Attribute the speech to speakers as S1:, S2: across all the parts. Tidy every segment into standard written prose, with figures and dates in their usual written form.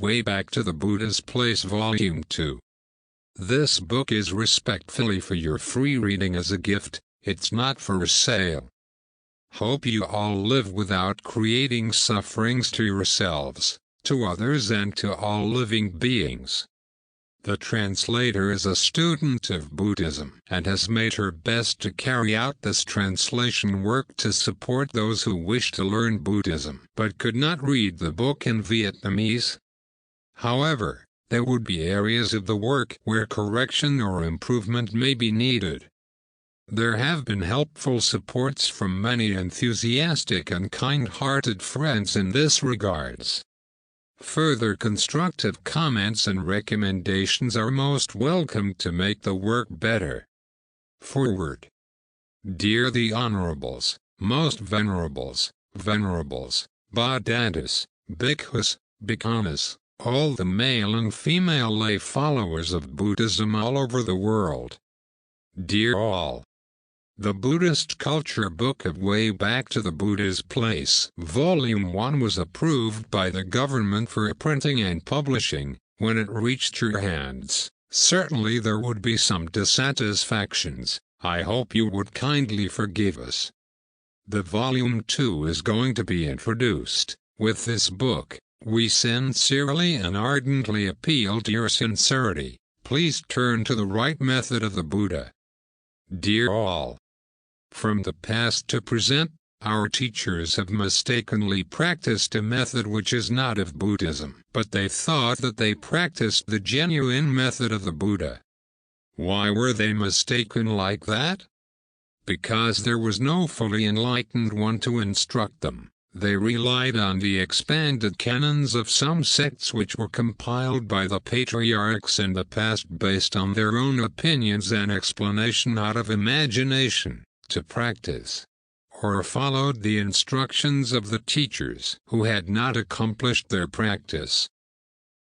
S1: Way Back to the Buddha's Place Volume 2. This book is respectfully for your free reading as a gift, it's not for sale. Hope you all live without creating sufferings to yourselves, to others and to all living beings. The translator is a student of Buddhism and has made her best to carry out this translation work to support those who wish to learn Buddhism but could not read the book in Vietnamese. However, there would be areas of the work where correction or improvement may be needed. There have been helpful supports from many enthusiastic and kind-hearted friends in this regards. Further constructive comments and recommendations are most welcome to make the work better. Forward. Dear the Honorables, Most Venerables, Bhadantas, Bhikkhus, Bhikkhunis, all the male and female lay followers of Buddhism all over the world. Dear all. The Buddhist Culture Book of Way Back to the Buddha's Place, Volume 1 was approved by the government for printing and publishing. When it reached your hands, certainly there would be some dissatisfactions. I hope you would kindly forgive us. The Volume 2 is going to be introduced. With this book, we sincerely and ardently appeal to your sincerity. Please turn to the right method of the Buddha. Dear all. From the past to present, our teachers have mistakenly practiced a method which is not of Buddhism, but they thought that they practiced the genuine method of the Buddha. Why were they mistaken like that? Because there was no fully enlightened one to instruct them. They relied on the expanded canons of some sects which were compiled by the patriarchs in the past based on their own opinions and explanation out of imagination, to practice, or followed the instructions of the teachers who had not accomplished their practice.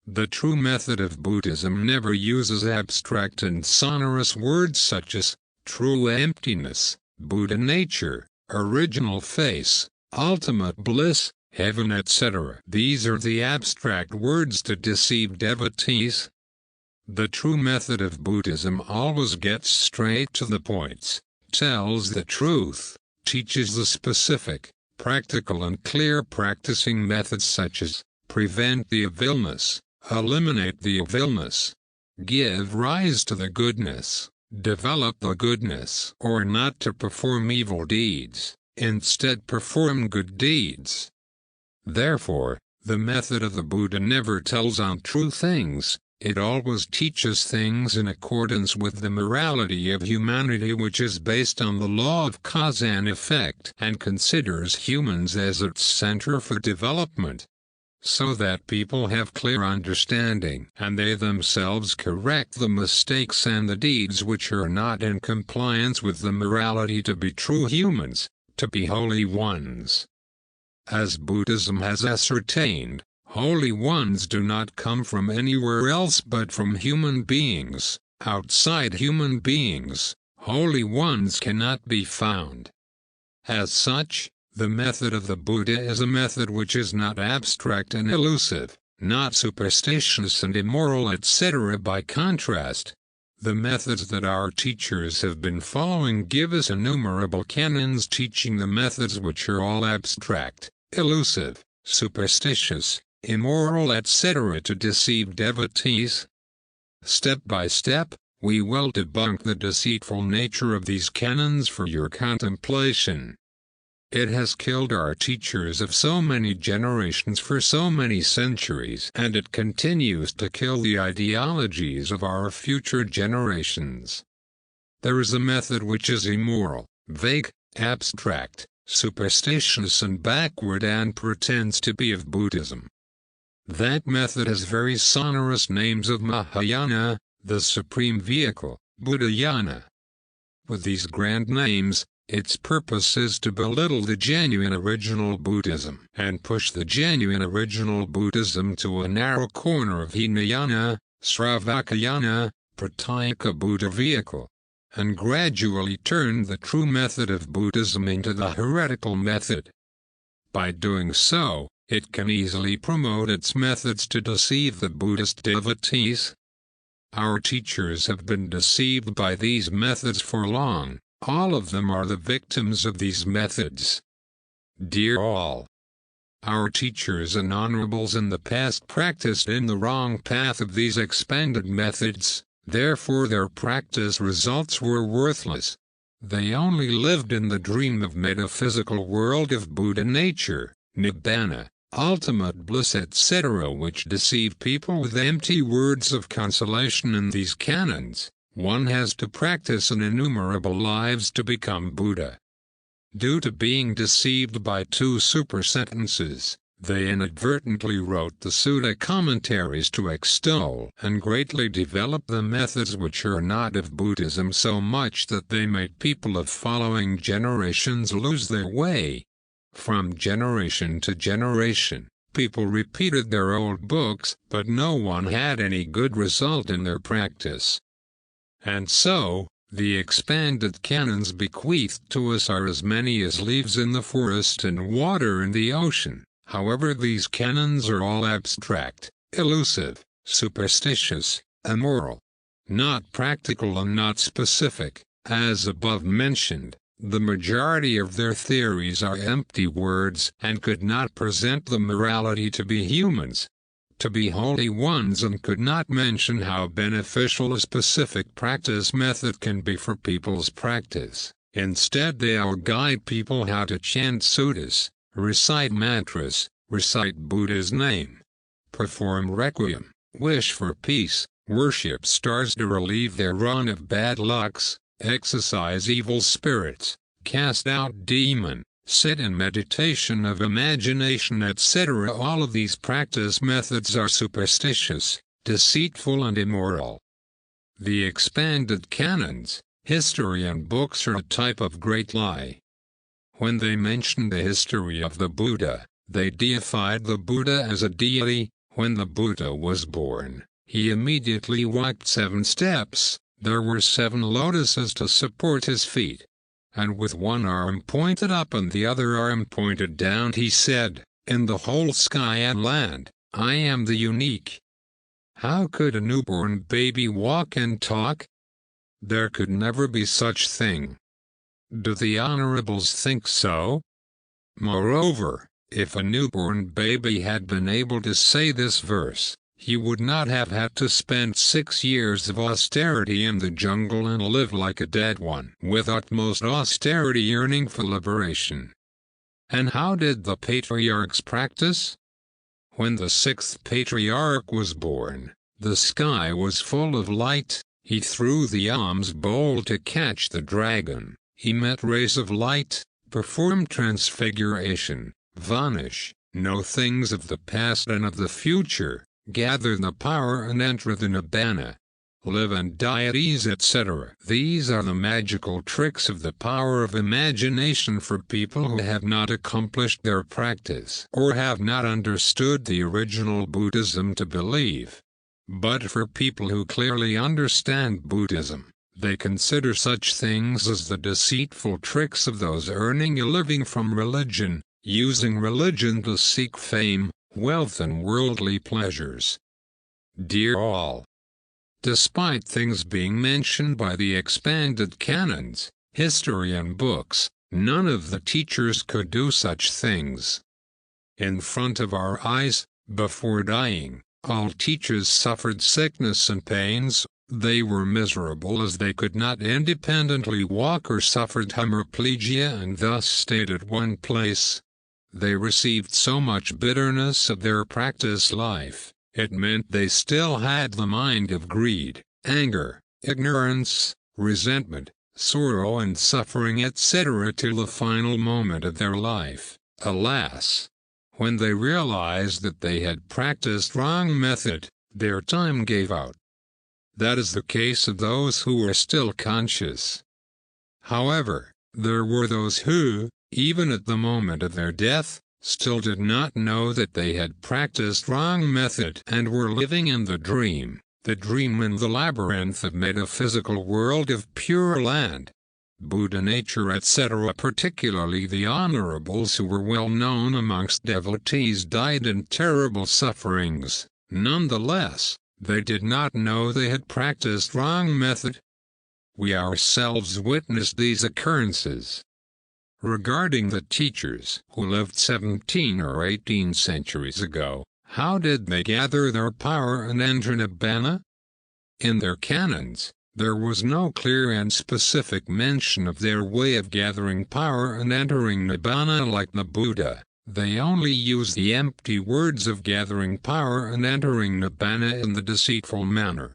S1: The true method of Buddhism never uses abstract and sonorous words such as true emptiness, Buddha nature, original face, ultimate bliss, heaven, etc. These are the abstract words to deceive devotees. The true method of Buddhism always gets straight to the points, tells the truth, teaches the specific, practical and clear practicing methods such as prevent the of illness, eliminate the of illness, give rise to the goodness, develop the goodness, or not to perform evil deeds. Instead perform good deeds. Therefore, the method of the Buddha never tells untrue things, it always teaches things in accordance with the morality of humanity which is based on the law of cause and effect and considers humans as its center for development. So that people have clear understanding and they themselves correct the mistakes and the deeds which are not in compliance with the morality to be true humans, to be holy ones. As Buddhism has ascertained, holy ones do not come from anywhere else but from human beings. Outside human beings, holy ones cannot be found. As such, the method of the Buddha is a method which is not abstract and elusive, not superstitious and immoral, etc. By contrast, the methods that our teachers have been following give us innumerable canons teaching the methods which are all abstract, elusive, superstitious, immoral, etc. to deceive devotees. Step by step, we will debunk the deceitful nature of these canons for your contemplation. It has killed our teachers of so many generations for so many centuries, and it continues to kill the ideologies of our future generations. There is a method which is immoral, vague, abstract, superstitious and backward and pretends to be of Buddhism. That method has very sonorous names of Mahayana, the supreme vehicle, Buddhayana. With these grand names, its purpose is to belittle the genuine original Buddhism and push the genuine original Buddhism to a narrow corner of Hinayana, Sravakayana, Pratyeka Buddha vehicle, and gradually turn the true method of Buddhism into the heretical method. By doing so, it can easily promote its methods to deceive the Buddhist devotees. Our teachers have been deceived by these methods for long. All of them are the victims of these methods. Dear all, our teachers and honorables in the past practiced in the wrong path of these expanded methods, therefore their practice results were worthless. They only lived in the dream of metaphysical world of Buddha nature, Nibbana, ultimate bliss etc., which deceive people with empty words of consolation in these canons. One has to practice in innumerable lives to become Buddha. Due to being deceived by two super sentences, they inadvertently wrote the Sutta commentaries to extol and greatly develop the methods which are not of Buddhism so much that they made people of following generations lose their way. From generation to generation, people repeated their old books, but no one had any good result in their practice. And so, the expanded canons bequeathed to us are as many as leaves in the forest and water in the ocean. However, these canons are all abstract, elusive, superstitious, immoral, not practical and not specific. As above mentioned, the majority of their theories are empty words and could not present the morality to be humans, to be holy ones, and could not mention how beneficial a specific practice method can be for people's practice. Instead, they all guide people how to chant suttas, recite mantras, recite Buddha's name, perform requiem, wish for peace, worship stars to relieve their run of bad lucks, exorcise evil spirits, cast out demon, sit in meditation of imagination etc. All of these practice methods are superstitious, deceitful and immoral. The expanded canons, history and books are a type of great lie. When they mention the history of the Buddha, they deified the Buddha as a deity. When the Buddha was born, he immediately walked 7 steps. There were 7 lotuses to support his feet. And with one arm pointed up and the other arm pointed down he said, "In the whole sky and land, I am the unique." How could a newborn baby walk and talk? There could never be such thing. Do the honorables think so? Moreover, if a newborn baby had been able to say this verse, he would not have had to spend 6 years of austerity in the jungle and live like a dead one, with utmost austerity yearning for liberation. And how did the patriarchs practice? When the 6th patriarch was born, the sky was full of light. He threw the alms bowl to catch the dragon. He met rays of light, performed transfiguration, vanish, know things of the past and of the future, gather the power and enter the Nibbana, live and die at ease etc. These are the magical tricks of the power of imagination for people who have not accomplished their practice or have not understood the original Buddhism to believe. But for people who clearly understand Buddhism, they consider such things as the deceitful tricks of those earning a living from religion, using religion to seek fame, wealth and worldly pleasures. Dear all, despite things being mentioned by the expanded canons, history and books, none of the teachers could do such things. In front of our eyes, before dying, all teachers suffered sickness and pains. They were miserable as they could not independently walk or suffered hemiplegia and thus stayed at one place. They received so much bitterness of their practice life, it meant they still had the mind of greed, anger, ignorance, resentment, sorrow and suffering etc. till the final moment of their life. Alas! When they realized that they had practiced wrong method, their time gave out. That is the case of those who were still conscious. However, there were those who, even at the moment of their death, still did not know that they had practiced wrong method and were living in the dream in the labyrinth of metaphysical world of Pure Land. Buddha nature, etc. Particularly the honorables who were well known amongst devotees died in terrible sufferings. Nonetheless, they did not know they had practiced wrong method. We ourselves witnessed these occurrences. Regarding the teachers who lived 17 or 18 centuries ago, how did they gather their power and enter Nibbana? In their canons, there was no clear and specific mention of their way of gathering power and entering Nibbana like the Buddha. They only use the empty words of gathering power and entering Nibbana in the deceitful manner.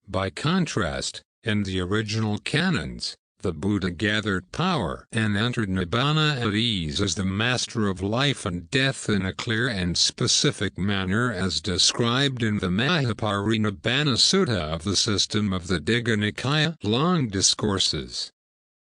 S1: By contrast, in the original canons, the Buddha gathered power and entered Nibbana at ease as the master of life and death in a clear and specific manner as described in the Mahaparinibbana Sutta of the system of the Digha Nikaya long discourses.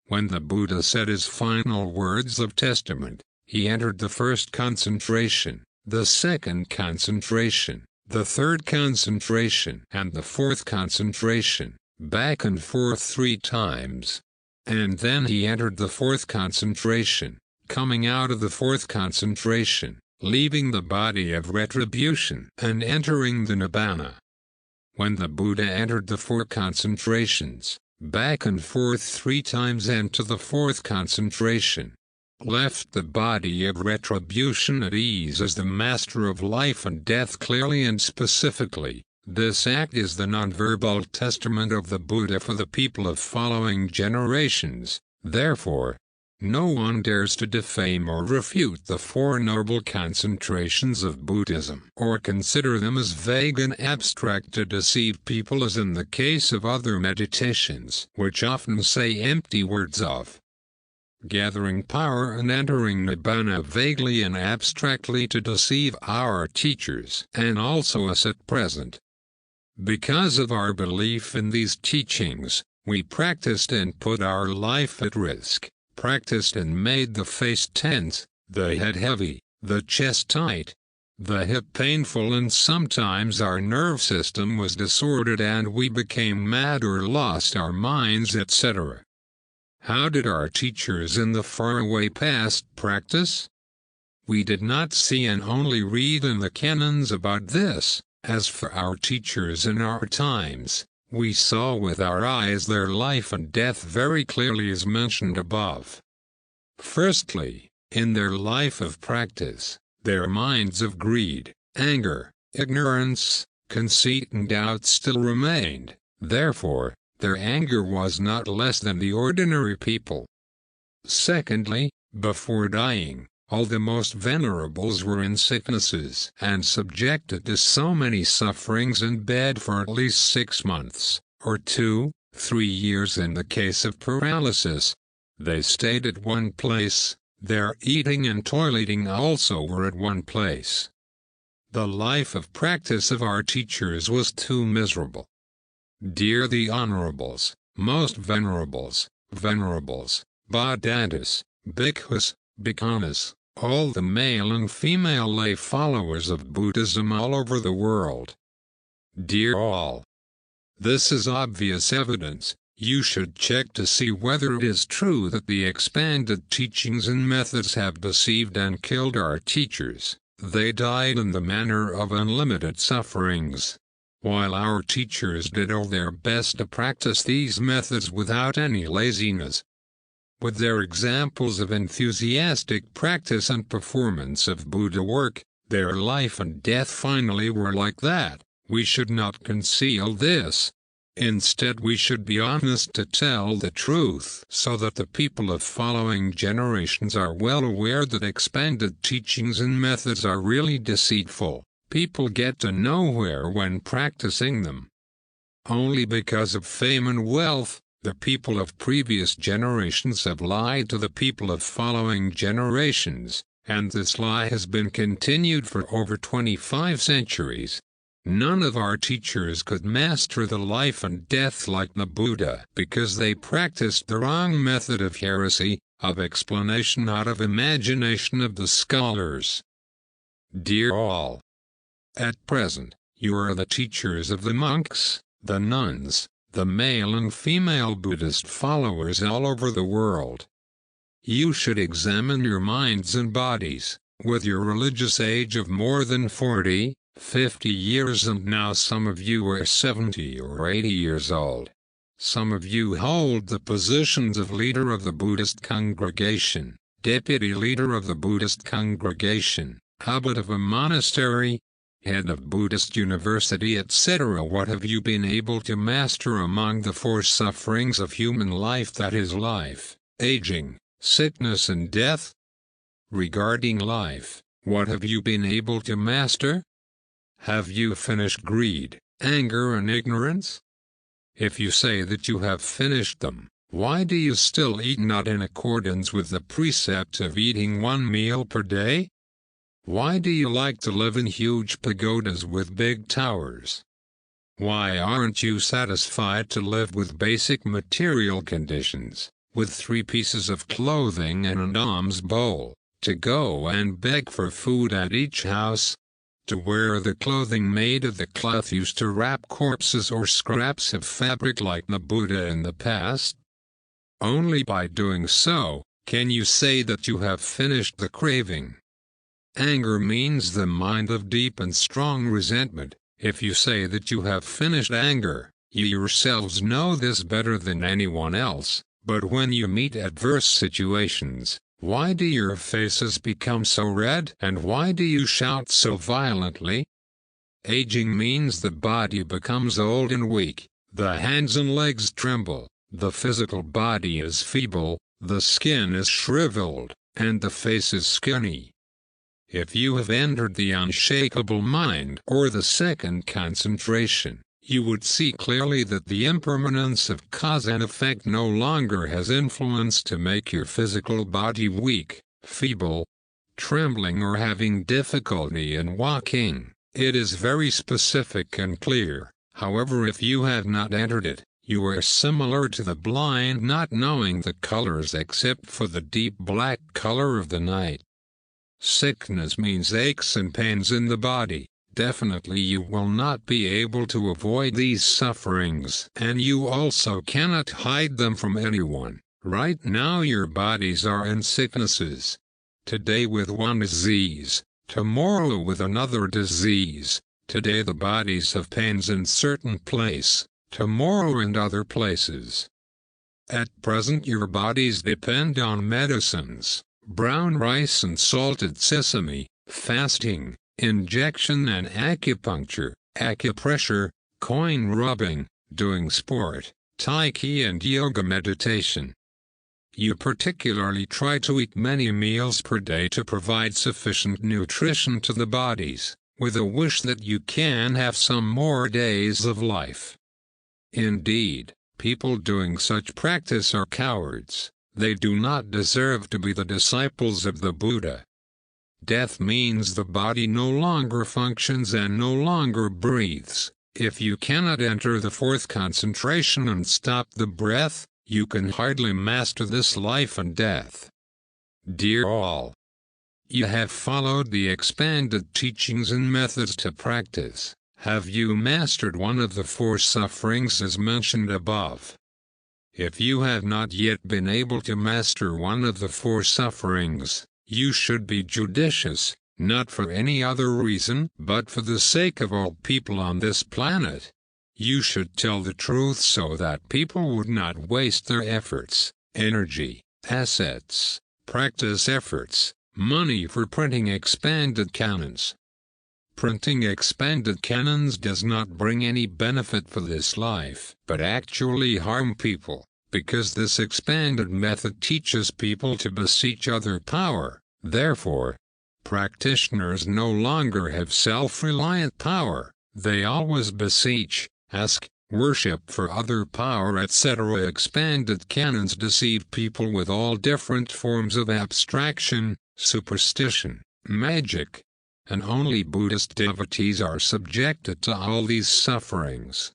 S1: When the Buddha said his final words of testament, he entered the first concentration, the second concentration, the third concentration, and the fourth concentration, back and forth 3 times. And then he entered the fourth concentration, coming out of the fourth concentration, leaving the body of retribution and entering the Nibbana. When the Buddha entered the 4 concentrations, back and forth 3 times and to the fourth concentration, left the body of retribution at ease as the master of life and death clearly and specifically, this act is the nonverbal testament of the Buddha for the people of following generations. Therefore, no one dares to defame or refute the 4 noble concentrations of Buddhism, or consider them as vague and abstract to deceive people as in the case of other meditations, which often say empty words of gathering power and entering Nibbana vaguely and abstractly to deceive our teachers and also us at present. Because of our belief in these teachings, we practiced and put our life at risk, practiced and made the face tense, the head heavy, the chest tight, the hip painful, and sometimes our nerve system was disordered and we became mad or lost our minds, etc. How did our teachers in the faraway past practice? We did not see and only read in the canons about this. As for our teachers in our times, we saw with our eyes their life and death very clearly as mentioned above. Firstly, in their life of practice, their minds of greed, anger, ignorance, conceit and doubt still remained, therefore, their anger was not less than the ordinary people. Secondly, before dying, all the most venerables were in sicknesses and subjected to so many sufferings in bed for at least 6 months, or 2, 3 years in the case of paralysis. They stayed at one place, their eating and toileting also were at one place. The life of practice of our teachers was too miserable. Dear the honorables, most venerables, Bhadantas, bhikkhus, bhikkhunis, all the male and female lay followers of Buddhism all over the world. Dear all, this is obvious evidence. You should check to see whether it is true that the expanded teachings and methods have deceived and killed our teachers. They died in the manner of unlimited sufferings, while our teachers did all their best to practice these methods without any laziness. With their examples of enthusiastic practice and performance of Buddha work, their life and death finally were like that. We should not conceal this. Instead, we should be honest to tell the truth so that the people of following generations are well aware that expanded teachings and methods are really deceitful. People get to nowhere when practicing them. Only because of fame and wealth, the people of previous generations have lied to the people of following generations, and this lie has been continued for over 25 centuries. None of our teachers could master the life and death like the Buddha because they practiced the wrong method of heresy, of explanation out of imagination of the scholars. Dear all, at present, you are the teachers of the monks, the nuns, the male and female Buddhist followers all over the world. You should examine your minds and bodies, with your religious age of more than 40, 50 years, and now some of you are 70 or 80 years old. Some of you hold the positions of leader of the Buddhist congregation, deputy leader of the Buddhist congregation, abbot of a monastery, head of Buddhist university, etc. What have you been able to master among the four sufferings of human life, that is life, aging, sickness and death? Regarding life, what have you been able to master? Have you finished greed, anger and ignorance? If you say that you have finished them, why do you still eat not in accordance with the precept of eating 1 meal per day? Why do you like to live in huge pagodas with big towers? Why aren't you satisfied to live with basic material conditions, with 3 pieces of clothing and an alms bowl, to go and beg for food at each house, to wear the clothing made of the cloth used to wrap corpses or scraps of fabric like the Buddha in the past? Only by doing so can you say that you have finished the craving. Anger means the mind of deep and strong resentment. If you say that you have finished anger, you yourselves know this better than anyone else, but when you meet adverse situations, why do your faces become so red, and why do you shout so violently? Aging means the body becomes old and weak, the hands and legs tremble, the physical body is feeble, the skin is shriveled, and the face is skinny. If you have entered the unshakable mind or the second concentration, you would see clearly that the impermanence of cause and effect no longer has influence to make your physical body weak, feeble, trembling or having difficulty in walking. It is very specific and clear. However, if you have not entered it, you are similar to the blind not knowing the colors except for the deep black color of the night. Sickness means aches and pains in the body. Definitely you will not be able to avoid these sufferings, and you also cannot hide them from anyone. Right now your bodies are in sicknesses. Today with one disease, tomorrow with another disease. Today the bodies have pains in certain place, tomorrow in other places. At present your bodies depend on medicines, brown rice and salted sesame, fasting, injection and acupuncture, acupressure, coin rubbing, doing sport, tai chi and yoga meditation. You particularly try to eat many meals per day to provide sufficient nutrition to the bodies, with a wish that you can have some more days of life. Indeed, people doing such practice are cowards. They do not deserve to be the disciples of the Buddha. Death means the body no longer functions and no longer breathes. If you cannot enter the fourth concentration and stop the breath, you can hardly master this life and death. Dear all, you have followed the expanded teachings and methods to practice. Have you mastered one of the four sufferings as mentioned above? If you have not yet been able to master one of the four sufferings, you should be judicious, not for any other reason but for the sake of all people on this planet. You should tell the truth so that people would not waste their efforts, energy, assets, practice efforts, money for printing expanded canons. Printing expanded canons does not bring any benefit for this life, but actually harm people, because this expanded method teaches people to beseech other power. Therefore, practitioners no longer have self-reliant power. They always beseech, ask, worship for other power, etc. Expanded canons deceive people with all different forms of abstraction, superstition, magic, and only Buddhist devotees are subjected to all these sufferings.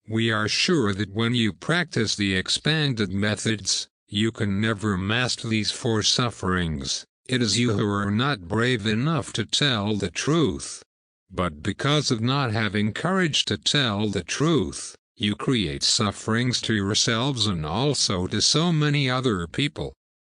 S1: We are sure that when you practice the expanded methods, you can never master these four sufferings. It is you who are not brave enough to tell the truth. But because of not having courage to tell the truth, you create sufferings to yourselves and also to so many other people.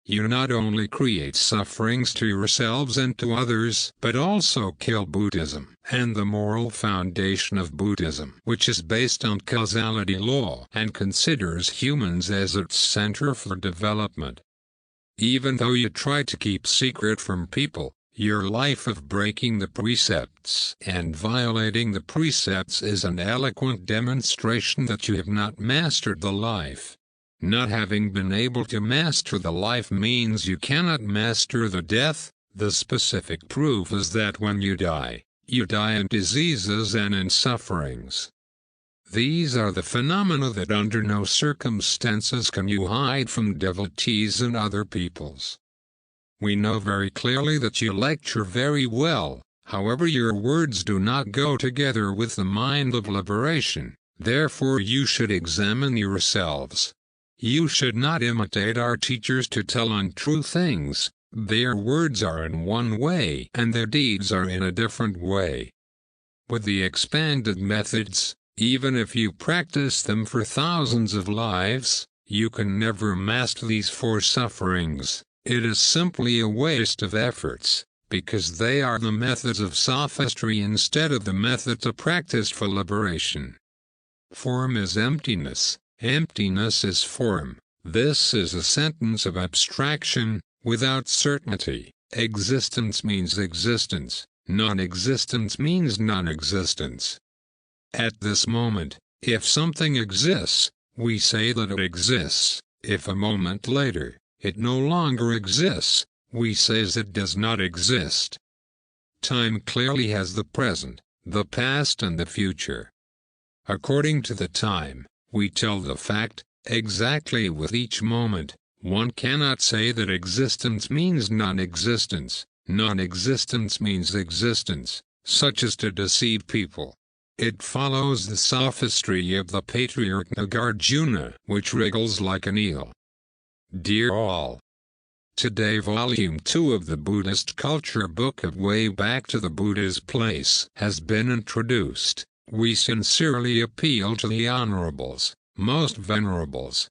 S1: You not only create sufferings to yourselves and to others, but also kill Buddhism and the moral foundation of Buddhism, which is based on causality law and considers humans as its center for development. Even though you try to keep secret from people, your life of breaking the precepts and violating the precepts is an eloquent demonstration that you have not mastered the life. Not having been able to master the life means you cannot master the death. The specific proof is that when you die in diseases and in sufferings. These are the phenomena that under no circumstances can you hide from devotees and other peoples. We know very clearly that you lecture very well, however your words do not go together with the mind of liberation, therefore you should examine yourselves. You should not imitate our teachers to tell untrue things. Their words are in one way and their deeds are in a different way. With the expanded methods, even if you practice them for thousands of lives, you can never master these four sufferings. It is simply a waste of efforts, because they are the methods of sophistry instead of the methods of practice for liberation. Form is emptiness. Emptiness is form. This is a sentence of abstraction, without certainty. Existence means existence. Non-existence means non-existence. At this moment, if something exists, we say that it exists. If a moment later, it no longer exists, we say it does not exist. Time clearly has the present, the past and the future. According to the time, we tell the fact, exactly with each moment. One cannot say that existence means non-existence, non-existence means existence, such as to deceive people. It follows the sophistry of the patriarch Nagarjuna, which wriggles like an eel. Dear all, today Volume 2 of the Buddhist Culture Book of Way Back to the Buddha's Place has been introduced. We sincerely appeal to the Honorables, Most Venerables,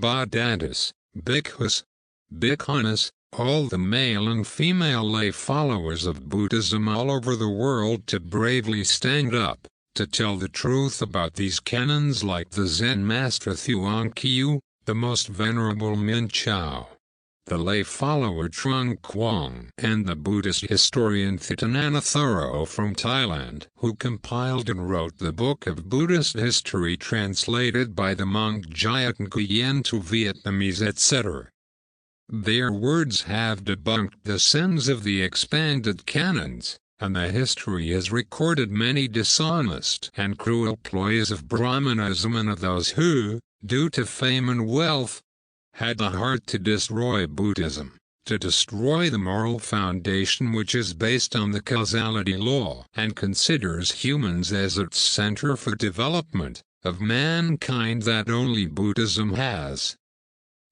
S1: Bhadantas, Bhikkhus, Bhikkhunis, all the male and female lay followers of Buddhism all over the world to bravely stand up, to tell the truth about these canons like the Zen Master Thuong Kyu, the Most Venerable Min Chao, the lay follower Trung Quang, and the Buddhist historian Thitinan Thuro from Thailand, who compiled and wrote the Book of Buddhist History translated by the monk Jayat Nguyen to Vietnamese etc. Their words have debunked the sins of the expanded canons, and the history has recorded many dishonest and cruel ploys of Brahmanism and of those who, due to fame and wealth, had the heart to destroy Buddhism, to destroy the moral foundation which is based on the causality law and considers humans as its center for development of mankind that only Buddhism has.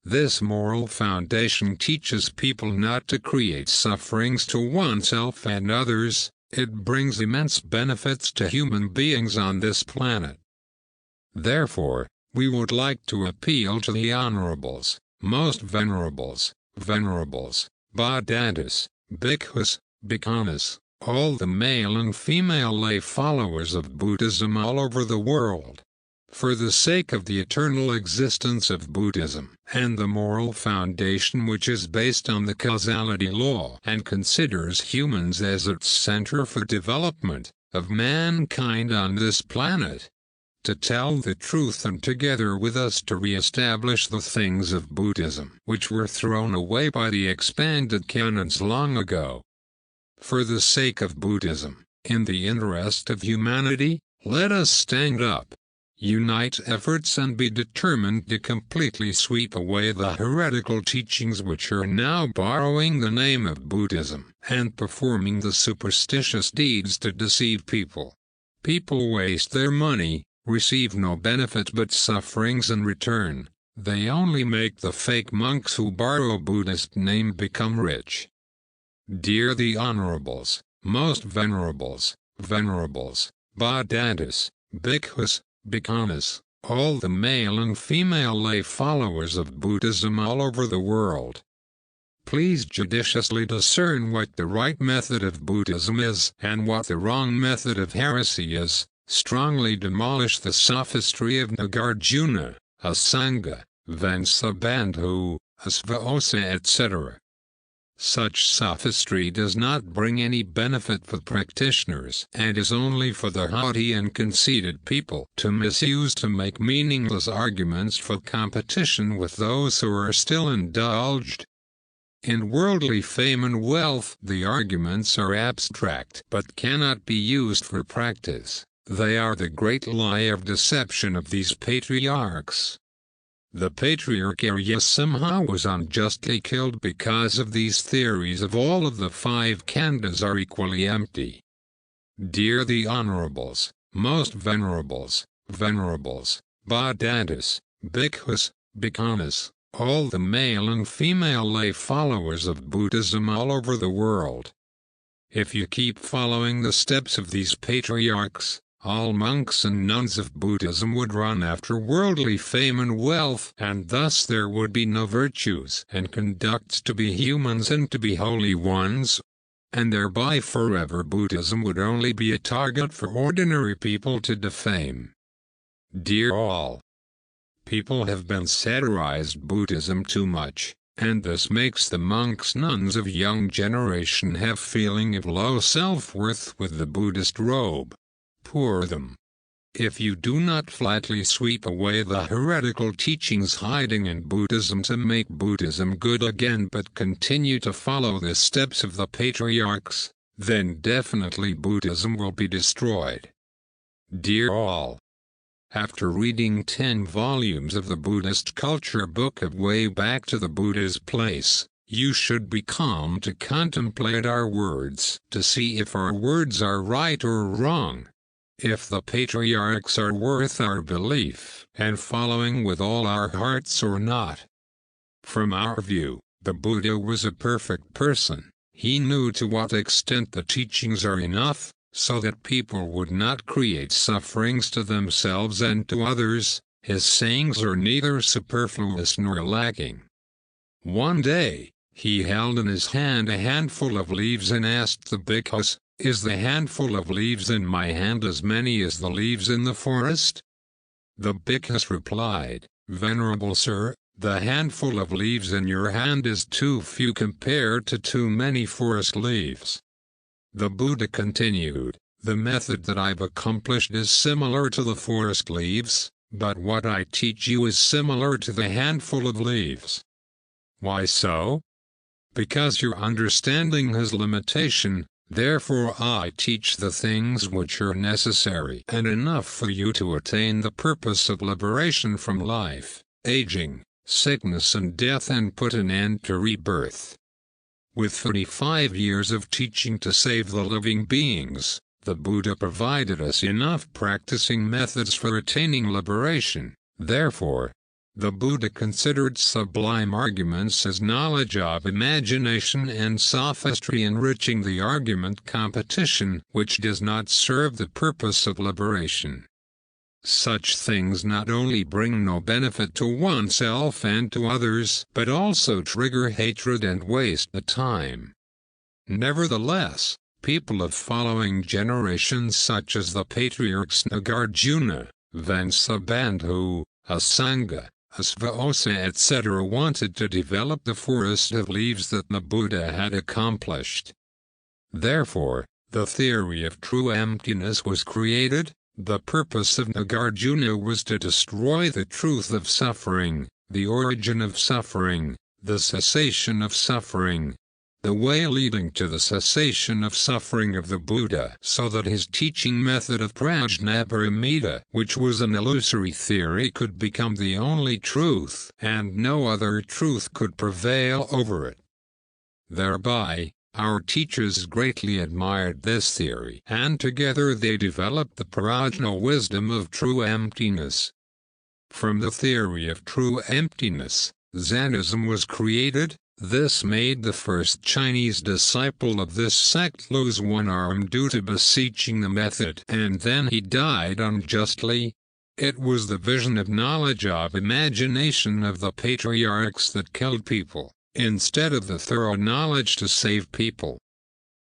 S1: This moral foundation teaches people not to create sufferings to oneself and others. It brings immense benefits to human beings on this planet. Therefore, we would like to appeal to the Honorables, Most Venerables, Bhadantas, Bhikkhus, Bhikkhunis, all the male and female lay followers of Buddhism all over the world. For the sake of the eternal existence of Buddhism and the moral foundation which is based on the causality law and considers humans as its center for development of mankind on this planet, to tell the truth and together with us to re-establish the things of Buddhism which were thrown away by the expanded canons long ago. For the sake of Buddhism, in the interest of humanity, let us stand up, unite efforts and be determined to completely sweep away the heretical teachings which are now borrowing the name of Buddhism and performing the superstitious deeds to deceive people. People waste their money, receive no benefit but sufferings in return. They only make the fake monks who borrow Buddhist name become rich. Dear the Honorables, Most Venerables, Bhadantas, Bhikkhus, bhikkhunis, all the male and female lay followers of Buddhism all over the world. Please judiciously discern what the right method of Buddhism is and what the wrong method of heresy is. Strongly demolish the sophistry of Nagarjuna, Asanga, Vansabandhu, Asvaosa, etc. Such sophistry does not bring any benefit for practitioners and is only for the haughty and conceited people to misuse to make meaningless arguments for competition with those who are still indulged in worldly fame and wealth. The arguments are abstract but cannot be used for practice. They are the great lie of deception of these patriarchs. The patriarch Aryasimha was unjustly killed because of these theories of all of the 5 khandhas are equally empty. Dear the Honorables, most venerables, Bhadantas, bhikkhus, bhikkhunis, all the male and female lay followers of Buddhism all over the world. If you keep following the steps of these patriarchs, all monks and nuns of Buddhism would run after worldly fame and wealth, and thus there would be no virtues and conducts to be humans and to be holy ones, and thereby forever Buddhism would only be a target for ordinary people to defame. Dear all, people have been satirized Buddhism too much, and this makes the monks nuns of young generation have feeling of low self-worth with the Buddhist robe. Poor them. If you do not flatly sweep away the heretical teachings hiding in Buddhism to make Buddhism good again but continue to follow the steps of the patriarchs, then definitely Buddhism will be destroyed. Dear all, after reading 10 volumes of the Buddhist culture book of Way Back to the Buddha's Place, you should be calm to contemplate our words to see if our words are right or wrong. If the patriarchs are worth our belief and following with all our hearts or not. From our view, the Buddha was a perfect person. He knew to what extent the teachings are enough, so that people would not create sufferings to themselves and to others. His sayings are neither superfluous nor lacking. One day, he held in his hand a handful of leaves and asked the bhikkhus, "Is the handful of leaves in my hand as many as the leaves in the forest?" The bhikkhus replied, "Venerable sir, the handful of leaves in your hand is too few compared to too many forest leaves." The Buddha continued, "The method that I've accomplished is similar to the forest leaves, but what I teach you is similar to the handful of leaves." Why so? Because your understanding has limitation. Therefore I teach the things which are necessary and enough for you to attain the purpose of liberation from life, aging, sickness and death and put an end to rebirth. With 35 years of teaching to save the living beings, the Buddha provided us enough practicing methods for attaining liberation. Therefore, the Buddha considered sublime arguments as knowledge of imagination and sophistry enriching the argument competition which does not serve the purpose of liberation. Such things not only bring no benefit to oneself and to others but also trigger hatred and waste the time. Nevertheless, people of following generations such as the patriarchs Nagarjuna, Vansabandhu, Asanga, Asvaosa etc. wanted to develop the forest of leaves that the Buddha had accomplished. Therefore, the theory of true emptiness was created. The purpose of Nagarjuna was to destroy the truth of suffering, the origin of suffering, the cessation of suffering, the way leading to the cessation of suffering of the Buddha, so that his teaching method of Prajnaparamita, which was an illusory theory, could become the only truth, and no other truth could prevail over it. Thereby, our teachers greatly admired this theory, and together they developed the prajna wisdom of true emptiness. From the theory of true emptiness, Zennism was created. This made the first Chinese disciple of this sect lose one arm due to beseeching the method, and then he died unjustly. It was the vision of knowledge of imagination of the patriarchs that killed people, instead of the thorough knowledge to save people.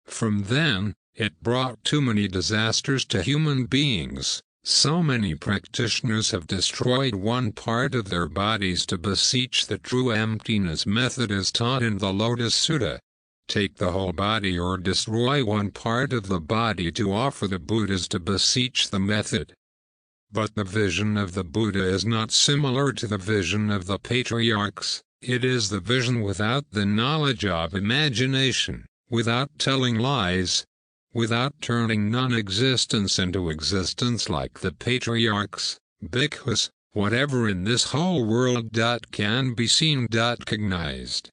S1: From then, it brought too many disasters to human beings. So many practitioners have destroyed one part of their bodies to beseech the true emptiness method as taught in the Lotus Sutta. Take the whole body or destroy one part of the body to offer the Buddhas to beseech the method. But the vision of the Buddha is not similar to the vision of the patriarchs. It is the vision without the knowledge of imagination, without telling lies, without turning non-existence into existence like the patriarchs. Bhikkhus, whatever in this whole world can be seen cognized,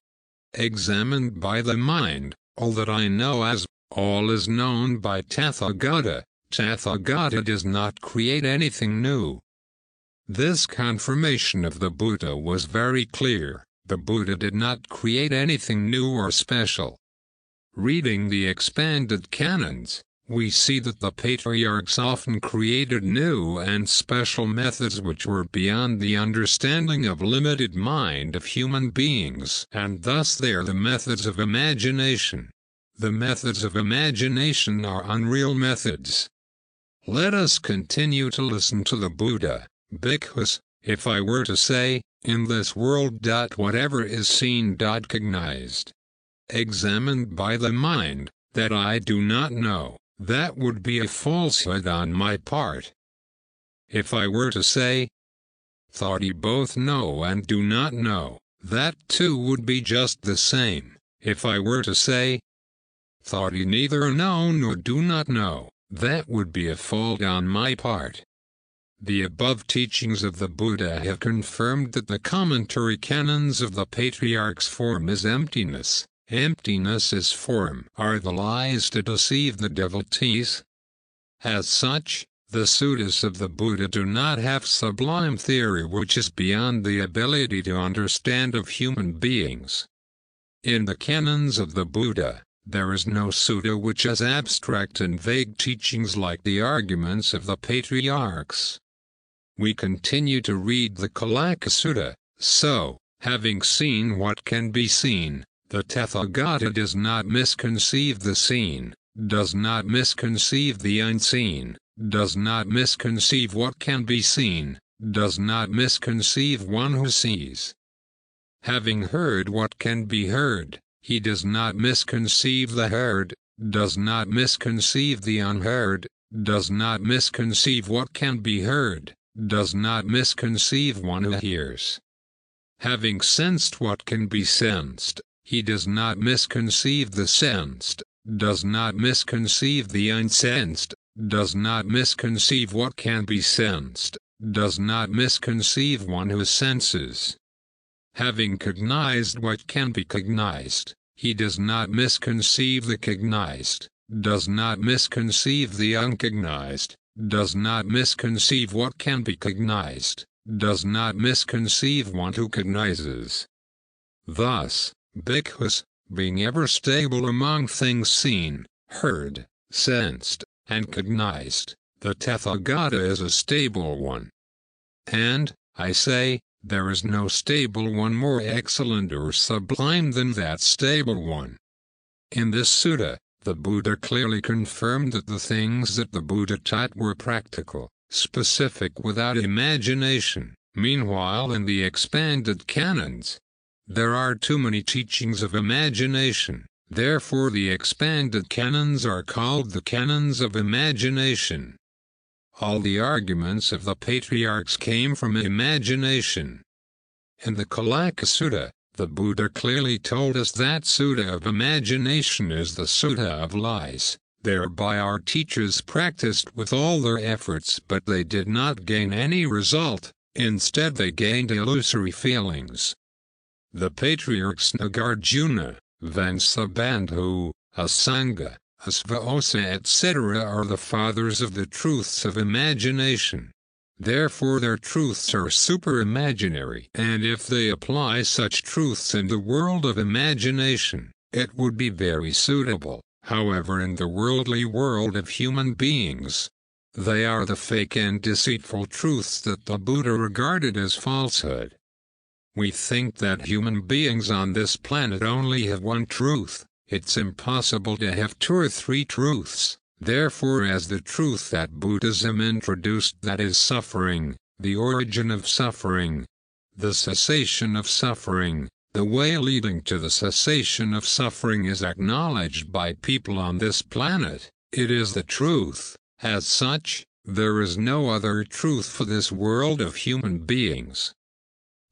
S1: examined by the mind, all that I know as, all is known by Tathagata. Tathagata does not create anything new. This confirmation of the Buddha was very clear. The Buddha did not create anything new or special. Reading the expanded canons, we see that the patriarchs often created new and special methods which were beyond the understanding of limited mind of human beings, and thus they are the methods of imagination. The methods of imagination are unreal methods. Let us continue to listen to the Buddha. Bhikkhus, if I were to say, in this world whatever is seen cognized, examined by the mind, that I do not know, that would be a falsehood on my part. If I were to say, thoughty both know and do not know, that too would be just the same. If I were to say, thoughty neither know nor do not know, that would be a fault on my part. The above teachings of the Buddha have confirmed that the commentary canons of the patriarchs' form is emptiness. Emptiness is form are the lies to deceive the devotees. As such, the suttas of the Buddha do not have sublime theory which is beyond the ability to understand of human beings. In the canons of the Buddha, there is no sutta which has abstract and vague teachings like the arguments of the patriarchs. We continue to read the Kalaka Sutta. So, having seen what can be seen, the Tathagata does not misconceive the seen, does not misconceive the unseen, does not misconceive what can be seen, does not misconceive one who sees. Having heard what can be heard, he does not misconceive the heard, does not misconceive the unheard, does not misconceive what can be heard, does not misconceive one who hears. Having sensed what can be sensed, he does not misconceive the sensed, does not misconceive the unsensed, does not misconceive what can be sensed, does not misconceive one who senses. Having cognized what can be cognized, he does not misconceive the cognized, does not misconceive the uncognized, does not misconceive what can be cognized, does not misconceive one who cognizes. Thus, Bhikkhus, being ever stable among things seen, heard, sensed, and cognized, the Tathagata is a stable one. And, I say, there is no stable one more excellent or sublime than that stable one. In this sutta, the Buddha clearly confirmed that the things that the Buddha taught were practical, specific without imagination. Meanwhile, in the expanded canons, there are too many teachings of imagination. Therefore the expanded canons are called the canons of imagination. All the arguments of the patriarchs came from imagination. In the Kalaka Sutta, the Buddha clearly told us that sutta of imagination is the sutta of lies. Thereby our teachers practiced with all their efforts, but they did not gain any result. Instead they gained illusory feelings. The patriarchs Nagarjuna, Vansabandhu, Asanga, Asvaosa etc. are the fathers of the truths of imagination. Therefore their truths are super-imaginary, and if they apply such truths in the world of imagination, it would be very suitable. However, in the worldly world of human beings, They are the fake and deceitful truths that the Buddha regarded as falsehood. We think that human beings on this planet only have one truth. It's impossible to have two or three truths. Therefore, as the truth that Buddhism introduced, that is suffering, the origin of suffering, the cessation of suffering, the way leading to the cessation of suffering is acknowledged by people on this planet. It is the truth. As such, there is no other truth for this world of human beings.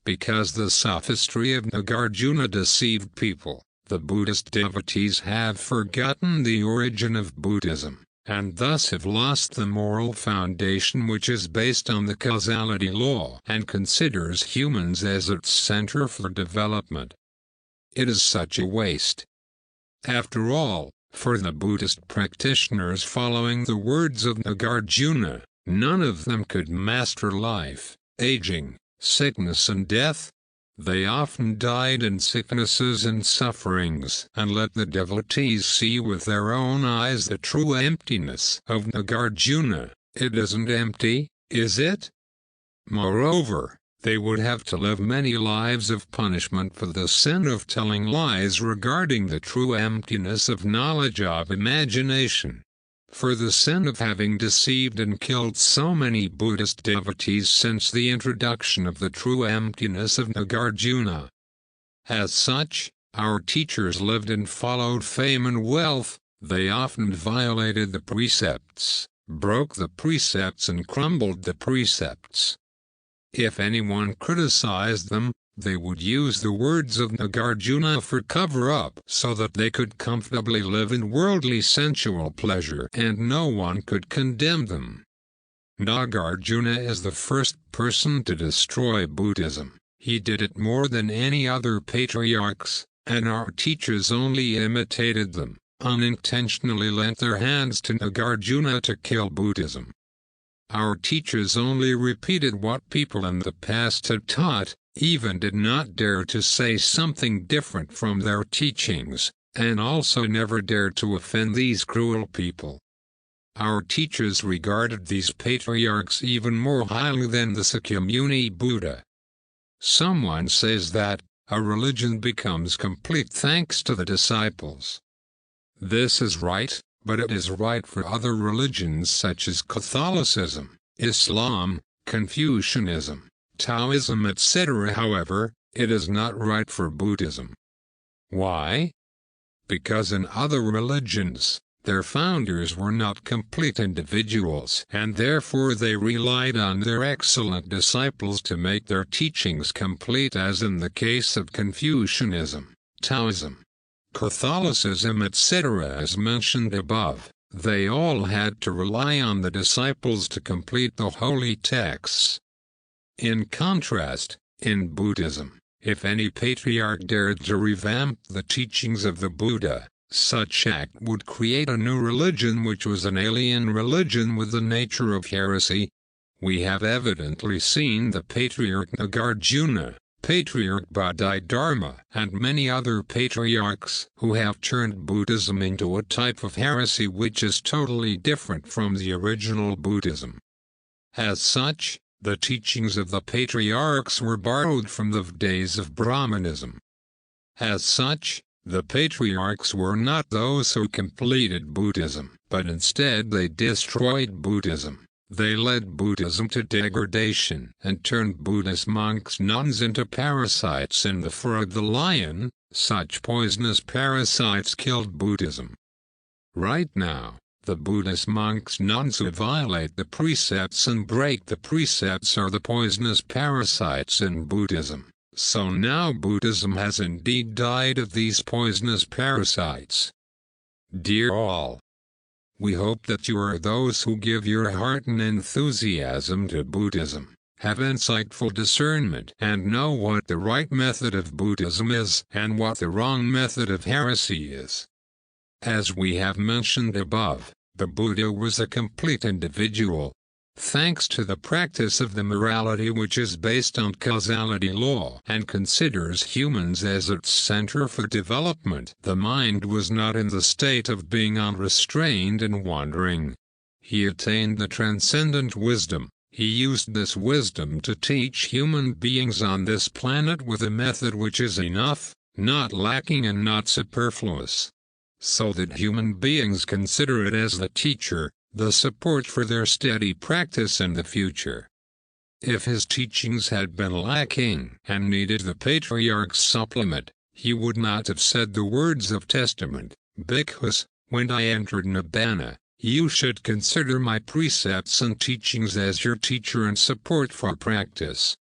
S1: Because the sophistry of Nagarjuna deceived people, the Buddhist devotees have forgotten the origin of Buddhism, and thus have lost the moral foundation which is based on the causality law and considers humans as its center for development. It is such a waste. After all, for the Buddhist practitioners following the words of Nagarjuna, none of them could master life, aging, sickness and death. They often died in sicknesses and sufferings and let the devotees see with their own eyes the true emptiness of Nagarjuna. It isn't empty, is it? Moreover, they would have to live many lives of punishment for the sin of telling lies regarding the true emptiness of knowledge of imagination. For the sin of having deceived and killed so many Buddhist devotees since the introduction of the true emptiness of Nagarjuna. As such, our teachers lived and followed fame and wealth. They often violated the precepts, broke the precepts and crumbled the precepts. If anyone criticized them, they would use the words of Nagarjuna for cover-up so that they could comfortably live in worldly sensual pleasure and no one could condemn them. Nagarjuna is the first person to destroy Buddhism. He did it more than any other patriarchs, and our teachers only imitated them, unintentionally lent their hands to Nagarjuna to kill Buddhism. Our teachers only repeated what people in the past had taught, even did not dare to say something different from their teachings, and also never dared to offend these cruel people. Our teachers regarded these patriarchs even more highly than the Sakyamuni Buddha. Someone says that a religion becomes complete thanks to the disciples. This is right, but it is right for other religions such as Catholicism, Islam, Confucianism, Taoism etc. However, it is not right for Buddhism. Why? Because in other religions, their founders were not complete individuals and therefore they relied on their excellent disciples to make their teachings complete, as in the case of Confucianism, Taoism, Catholicism etc. As mentioned above. They all had to rely on the disciples to complete the holy texts. In contrast, in Buddhism, if any patriarch dared to revamp the teachings of the Buddha, such act would create a new religion which was an alien religion with the nature of heresy. We have evidently seen the Patriarch Nagarjuna, Patriarch Bodhidharma, and many other patriarchs who have turned Buddhism into a type of heresy which is totally different from the original Buddhism. As such, the teachings of the patriarchs were borrowed from the days of Brahmanism. As such, the patriarchs were not those who completed Buddhism, but instead they destroyed Buddhism. They led Buddhism to degradation and turned Buddhist monks' nuns into parasites in the fur of the lion. Such poisonous parasites killed Buddhism. Right now, the Buddhist monks' nuns who violate the precepts and break the precepts are the poisonous parasites in Buddhism. So now Buddhism has indeed died of these poisonous parasites. Dear all, we hope that you are those who give your heart and enthusiasm to Buddhism, have insightful discernment and know what the right method of Buddhism is and what the wrong method of heresy is. As we have mentioned above, the Buddha was a complete individual. Thanks to the practice of the morality which is based on causality law and considers humans as its center for development, the mind was not in the state of being unrestrained and wandering. he attained the transcendent wisdom. He used this wisdom to teach human beings on this planet with a method which is enough, not lacking and not superfluous, so that human beings consider it as the teacher, the support for their steady practice in the future. If his teachings had been lacking and needed the patriarch's supplement, he would not have said the words of testament, "Bhikkhus, when I entered Nibbana, you should consider my precepts and teachings as your teacher and support for practice."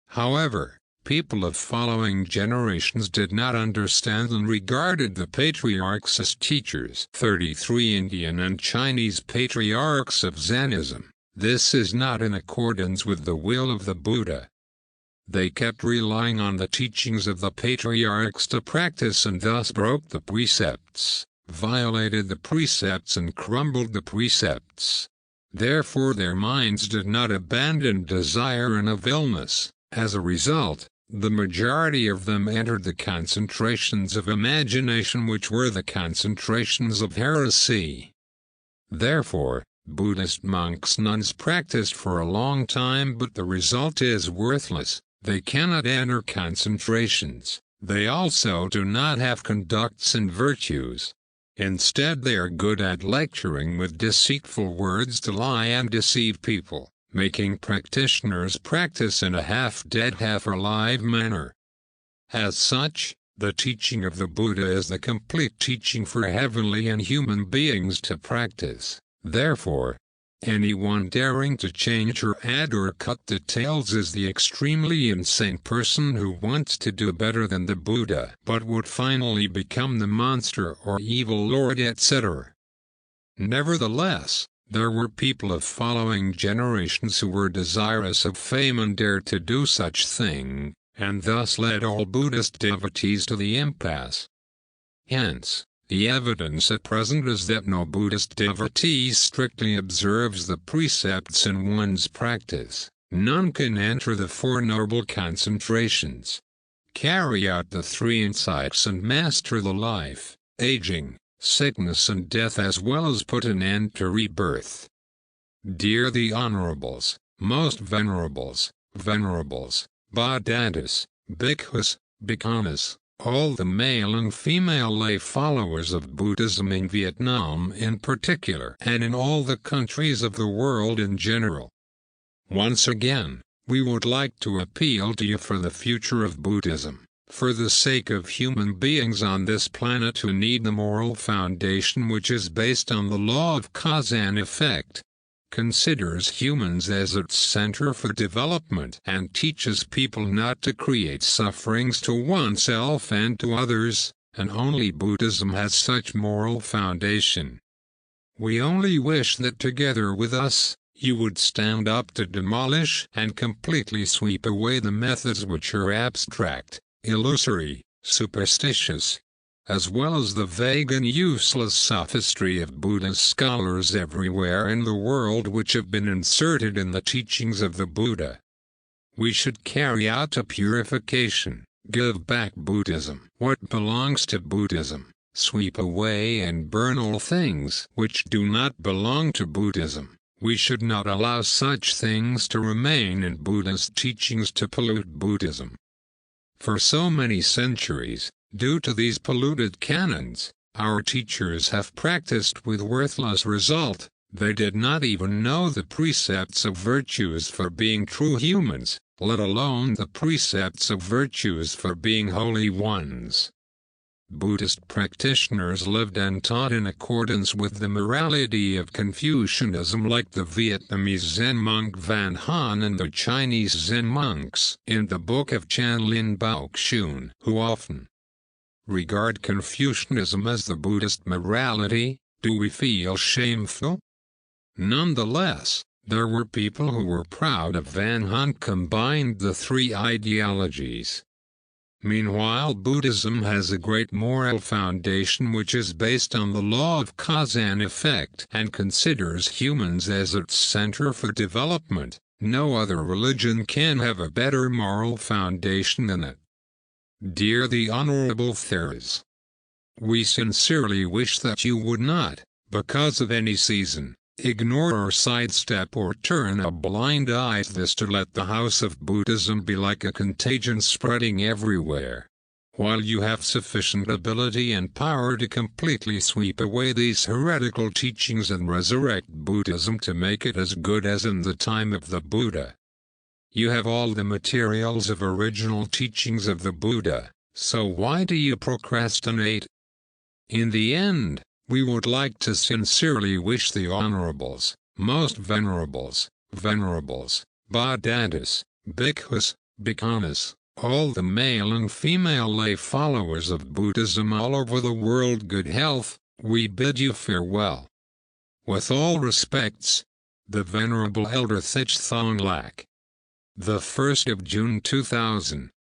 S1: However, people of following generations did not understand and regarded the patriarchs as teachers. 33 Indian and Chinese patriarchs of Zennism. This is not in accordance with the will of the Buddha. They kept relying on the teachings of the patriarchs to practice and thus broke the precepts, violated the precepts and crumbled the precepts. Therefore their minds did not abandon desire and of illness. As a result, the majority of them entered the concentrations of imagination, which were the concentrations of heresy. Therefore, Buddhist monks' nuns practiced for a long time, but the result is worthless. They cannot enter concentrations. They also do not have conducts and virtues. Instead, they are good at lecturing with deceitful words to lie and deceive people, making practitioners practice in a half-dead, half-alive manner. As such, the teaching of the Buddha is the complete teaching for heavenly and human beings to practice. Therefore, anyone daring to change or add or cut details is the extremely insane person who wants to do better than the Buddha but would finally become the monster or evil lord, etc. Nevertheless, there were people of following generations who were desirous of fame and dared to do such thing, and thus led all Buddhist devotees to the impasse. Hence, the evidence at present is that no Buddhist devotee strictly observes the precepts in one's practice. None can enter the Four Noble Concentrations, carry out the Three Insights and master the life, aging, sickness and death, as well as put an end to rebirth. Dear the Honorables, most venerables, Bhaddantas, Bhikkhus, Bhikkhunis, all the male and female lay followers of Buddhism in Vietnam in particular and in all the countries of the world in general. Once again, we would like to appeal to you for the future of Buddhism, for the sake of human beings on this planet who need the moral foundation which is based on the law of cause and effect, considers humans as its center for development, and teaches people not to create sufferings to oneself and to others, and only Buddhism has such moral foundation. We only wish that together with us, you would stand up to demolish and completely sweep away the methods which are abstract, illusory, superstitious, as well as the vague and useless sophistry of Buddhist scholars everywhere in the world which have been inserted in the teachings of the Buddha. We should carry out a purification, give back Buddhism what belongs to Buddhism, sweep away and burn all things which do not belong to Buddhism. We should not allow such things to remain in Buddhist teachings to pollute Buddhism. For so many centuries, due to these polluted canons, our teachers have practiced with worthless result. They did not even know the precepts of virtues for being true humans, let alone the precepts of virtues for being holy ones. Buddhist practitioners lived and taught in accordance with the morality of Confucianism, like the Vietnamese Zen monk Van Han and the Chinese Zen monks in the Book of Chan Lin Bao Xun, who often regard Confucianism as the Buddhist morality. Do we feel shameful? Nonetheless, there were people who were proud of Van Han combined the three ideologies. Meanwhile, Buddhism has a great moral foundation which is based on the law of cause and effect and considers humans as its center for development. No other religion can have a better moral foundation than it. Dear the Honorable Theras, we sincerely wish that you would not, because of any season, ignore or sidestep or turn a blind eye to this to let the house of Buddhism be like a contagion spreading everywhere. While you have sufficient ability and power to completely sweep away these heretical teachings and resurrect Buddhism to make it as good as in the time of the Buddha. You have all the materials of original teachings of the Buddha, so why do you procrastinate? In the end, we would like to sincerely wish the Honorables, Most Venerables, Bhadantas, Bhikkhus, Bhikkhanas, all the male and female lay followers of Buddhism all over the world good health. We bid you farewell. With all respects, the Venerable Elder Thich Thong Lak. The 1st of June 2000.